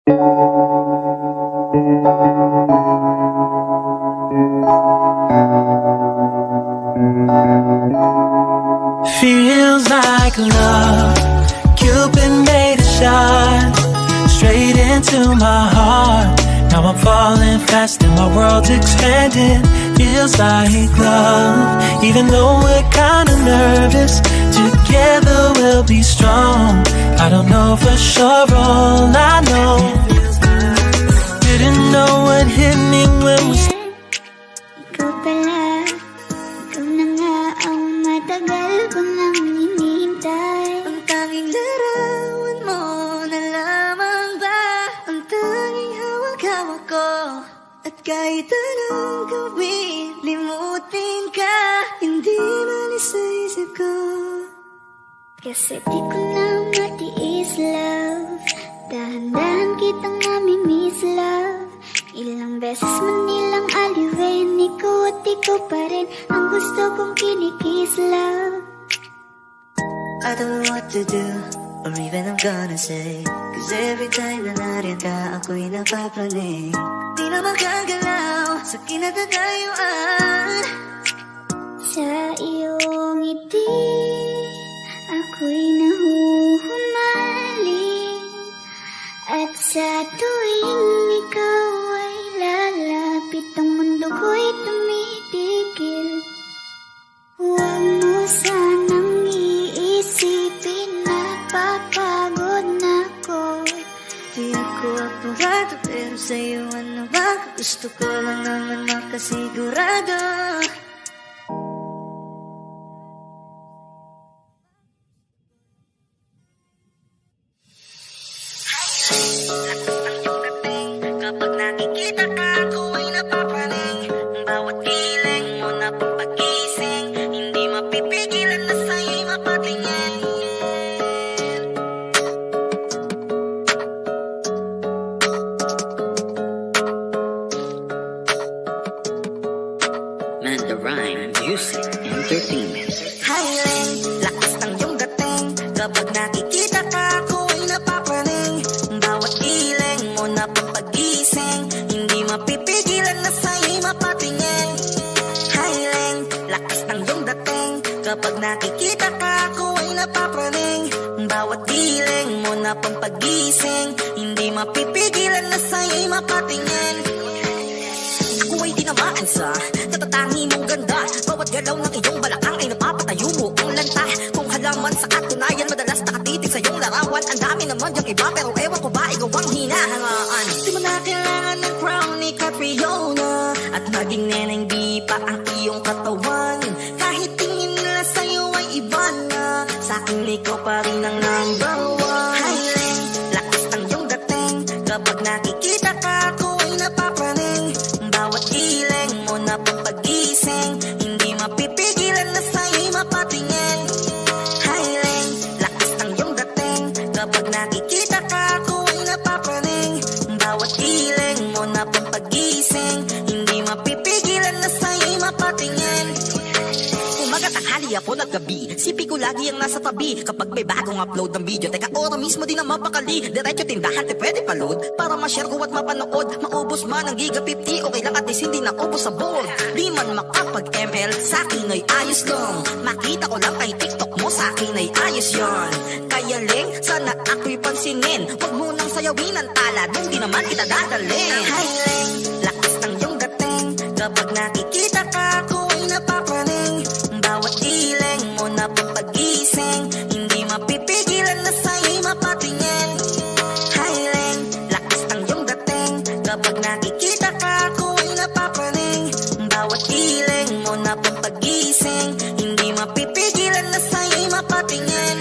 Feels like love, Cupid made a shot straight into my heart. Now I'm falling fast and my world's expanding. Feels like love, even though we're kinda nervous. Together we'll be strong. I don't know for sure, all I know. Didn't know what hit me when we Ikaw pala, ikaw na nga ang matagal ko nang hinihintay. Ang tanging larawan mo na lamang ba ang tanging hawak-hawak ko. At kahit anong gawin, limutin ka, hindi malis sa isip ko. Kasi di ko na matiis, love. Dahan-dahan kitang namimiss, love. Ilang beses man nilang aliwin, ikaw at ikaw pa rin ang gusto kong kinikiss, love. I don't know what to do, or even I'm gonna say. Cause every time na nariyan ka, ako'y napapraning. Di na magagalaw sa kinatagayuan. Sa iyong ngiti, ako'y nahuhumaling. At sa tuwing ikaw ay lalapit, ang mundo ko'y tumitigil. Huwag mo sanang iisipin na papagod na ko. Di ako apurado, pero sa'yo ano ba? Gusto ko lang naman makasigurado. Kapag nakikita ka, ako ay napapraning. Bawat giling mo na pampagising, hindi mapipigilan na sa'yo'y mapatingin. Mandarine Music Entertainment. Highland, lakas ng iyong dating. Kapag nakikita ka, ako ay napapraning. Bawat giling mo na pampagising, hindi mapipigilan na sa'yo'y mapatingin. Highland, lakas ng iyong dating. Kapag nakikita ka, ako ay napapraning. Bawat giling mo na pampagising, hindi mapipigilan na sa'yo'y mapatingin. Kung ay tinamaan sa katatangi mong ganda, bawat galaw ng iyong balakang ay napapatayo mo ang lanta. Kung halaman sa katunayan, madalas nakatitig sa iyong larawan. Ang dami naman yung iba, pero ewan ko ba ikaw ang hinahangaan. Di mo na kailangan ng crown ni Catriona, at maging neneng di pa ang iyong katawan. Kahit tingin nila sa'yo ay iba na, sa'kin ikaw pa rin ang number one. Highland, lakas ng iyong dating. Kapag nakikita ka, ako ay napapraning. Bawat giling mo na pampagising, hindi mapipigilan na sa'yo'y mapatingin. Highland, lakas ng iyong dating. Kapag nakikita ka, ako ay napapraning. Bawat giling mo na pampagising, hindi mapipigilan na sa'yo'y mapatingin. Umaga, tanghali, hapon at gabi, sipi ko lagi ang nasa tabi. Kapag may bagong upload ng video, teka ora mismo din ang mapakali. Diretso tindahan, te pwede pa-load, para ma-share ko at mapanood. Maubos man ang giga 50, okay lang at least hindi na ubos sa board. Di man makapag-ML, sa'kin ay ayos lang. Makita ko lang kay TikTok mo, sa'kin ay ayos yon. Kaya Ling, sana ako'y pansinin. Huwag mo nang sayawin ang tala, dun di naman kita dadalhin. Hi Ling, lakas ng iyong dating. Kapag nakikita ka, ako ay napapraning. Bawat giling mo na pampagising, hindi mapipigilan na sa'yo'y mapatingin. Highland, lakas ng iyong dating. Kapag nakikita ka, ako ay napapraning. Bawat giling mo na pampagising, hindi mapipigilan na sa'yo'y mapatingin.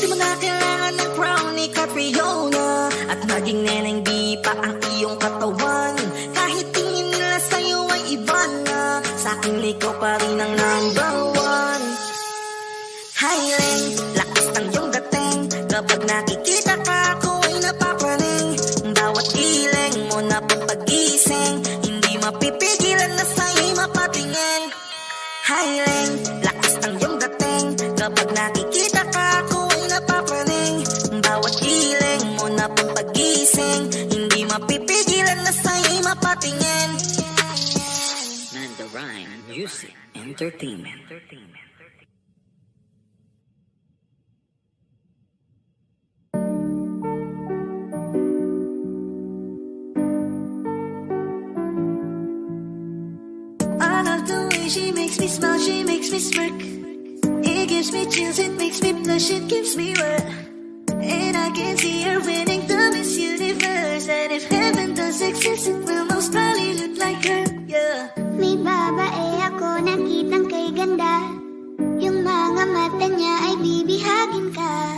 Di mo na kailangan ng crown ni Catriona, at maging neneng di pa ang iyong katawan. Kahit tingin nila sa'yo ay iba na, sa'kin ikaw pa rin ang number one. Highland, lakas ng iyong dating. Kapag nakikita ka, ako ay napapraning. Bawat giling mo na pampagising, hindi mapipigilan na sa'yo'y mapatingin. Highland, lakas ng iyong dating. Kapag nakikita ka, ako ay napapraning. Bawat giling mo na pampagising, Music Entertainment. I love the way she makes me smile, she makes me smirk. It gives me chills, it makes me blush, it gives me work. And I can see her winning the Miss Universe. And if heaven does exist, it will most probably look like her, yeah. May babae ako nakitang kay ganda. Yung mga mata niya ay bibihagin ka.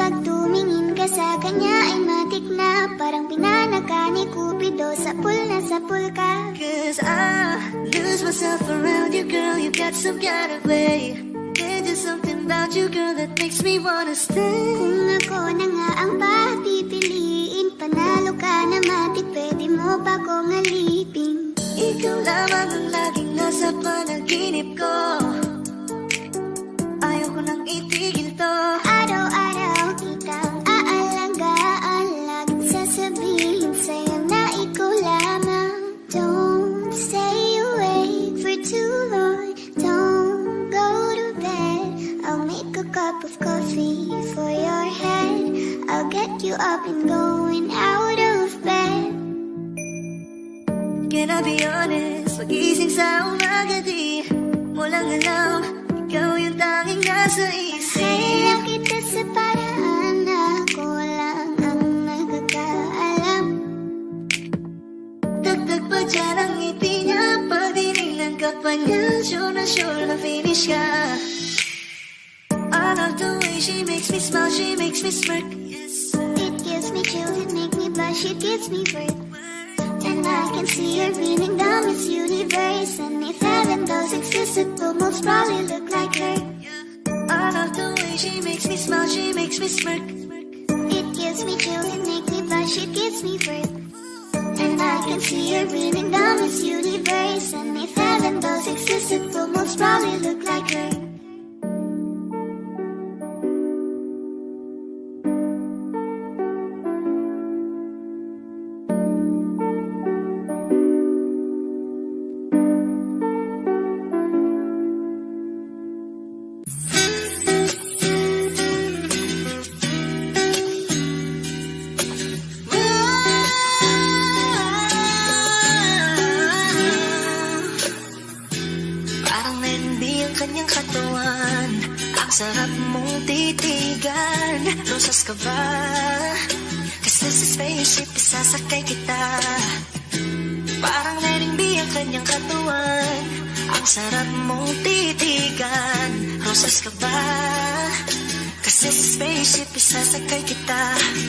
Pag tumingin ka sa kanya ay matik na. Parang pinanaka ni Cupido, sapul na sapul ka. Cause I lose myself around you, girl. You got some kind of way. There's just something about you, girl, that makes me wanna stay. Kung ako na nga ang papipiliin, panalo ka na matik, pwede mo pa kong alipin. Ikaw lamang ang laging nasa panaginip ko. Ayoko nang itigil to. Araw-araw kitang aalagaan, laging sasabihin sa'yo na ikaw lamang. Don't stay awake for too long, don't go to bed. I'll make a cup of coffee for your head. I'll get you up and going out of bed. Can I be honest? Pagising sa umaga di mo lang alam, ikaw yung tanging nasa isip. Kaya kita sa paraan na ako lang ang nagkakaalam. Dagdag pa dyan ang ngiti niya, pag dinilan ka pa niya, sure na finish ka. I love the way she makes me smile, she makes me smirk. Yes. It gives me chills, it makes me blush, it gives me birth. And I can see her winning the Miss Universe. And if heaven does exist, it will most probably look like her. I love the way she makes me smile, she makes me smirk. It gives me chills, it makes me blush, it gives me birth. And I can see her winning the Miss Universe. And if heaven does exist, it will most probably look like her. Parang nandi ang kanyang katawan, ang sarap mong titigan. Rosas ka ba? Kasi sa spaceship isasakay kita. Parang nandi ang kanyang katawan, ang sarap mong titigan. Rosas ka ba? Kasi sa spaceship isasakay kita.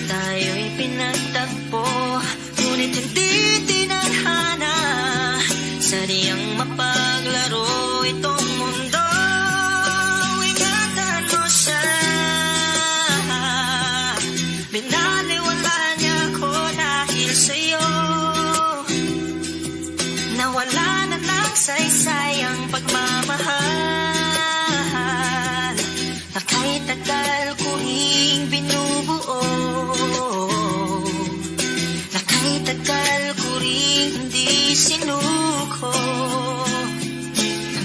Tayo'y pinagtagpo, ngunit hindi tinadhana. Sadyang mapaglaro itong mundo. Ingatan mo siya. Binaliwala niya ako dahil sa'yo. Nawala na ng saysay ang pagmamahal na kahit tagal ko ring binubuo, na kahit tagal ko ring hindi sinuko.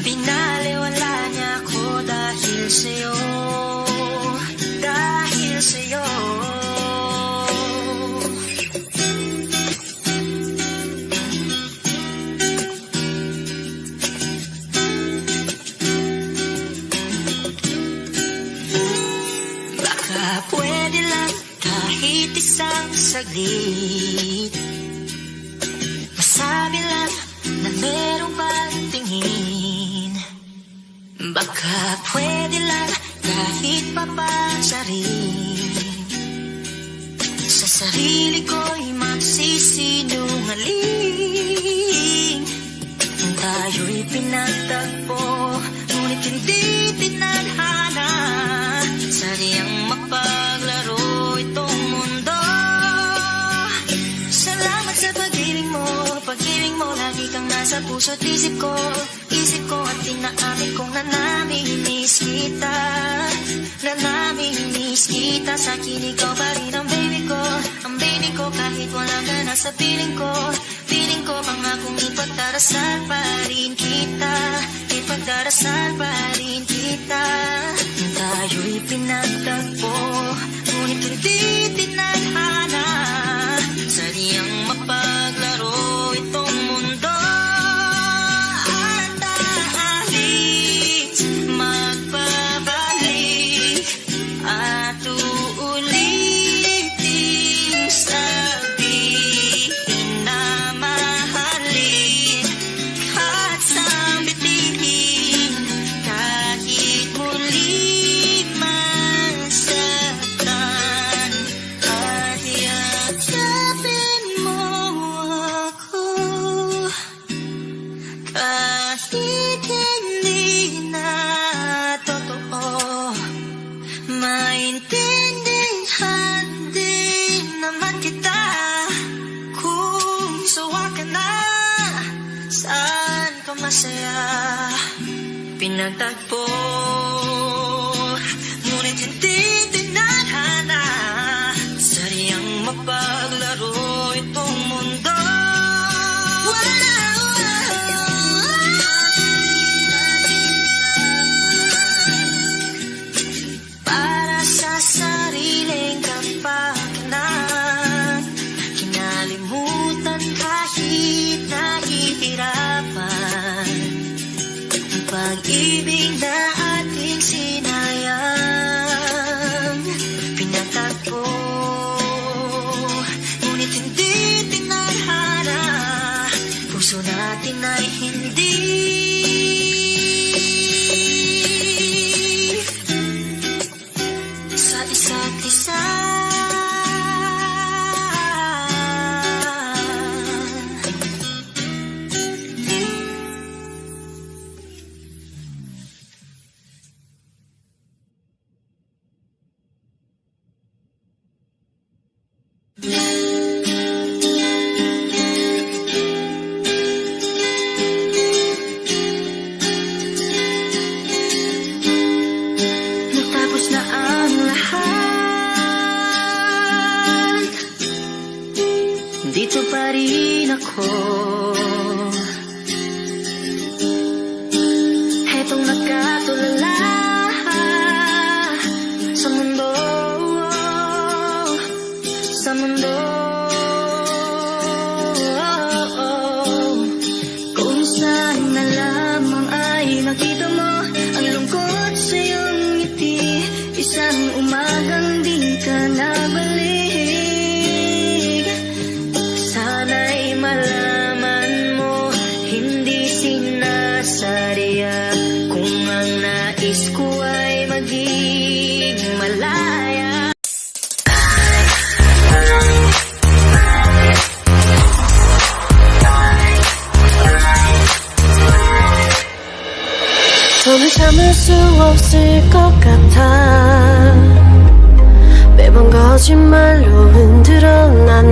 Binaliwala niya ako dahil sa'yo, dahil sa'yo. Baka pwede lang kahit isang saglit, masabi lang na merong pagtingin. Baka pwede lang kahit papasarin, sa sarili ko'y magsisinungaling. Tayo'y pinagtagpo, ngunit hindi tinadhana. Sadyang mapaglaro itong mundo. Salamat sa pag-ibig mo, lagi kang nasa puso't isip ko at tinaamin kong nanamimiss kita. Nanamimiss kita, sa akin ikaw pa rin ang baby ko kahit wala ka na sa piling ko. Piling ko pangakong ipagdarasal pa rin kita, ipagdarasal pa rin kita. Tayo'y pinagtagpo, ngunit hindi tinadhana. Sadyang mapaglaro itong mundo. At aalis, magpabalik, at uulitin sabihin na mahalin. At sambitin kahit muli masaktan. At yakapin mo ako kahit hindi na totoo. Maintindihan din naman kita kung sawa ka na. Saan ka masaya? Pinagtagpo, ngunit hindi tinadhana. Sadyang mapaglaro itong mundo. Para sa sariling kapakanan, kinalimutan kahit nahihirapan. Ang pag-ibig na ating sinayang, pinatagpo, ngunit hindi tinadhana. Puso natin ay hindi sa isa't isa. Natapos na ang lahat, dito pa rin ako. Hetong nakatulala sa mundo, sa mundo. Kung saan na lamang ay nakita mo ang lungkot sa iyong ngiti. Isang umagang di ka nabalik. Sana'y malaman mo, hindi sinasadya. Kung ang nais ko ay maging malaya. 손을 참을 수 없을 것 같아. 매번 거짓말로 흔들어 난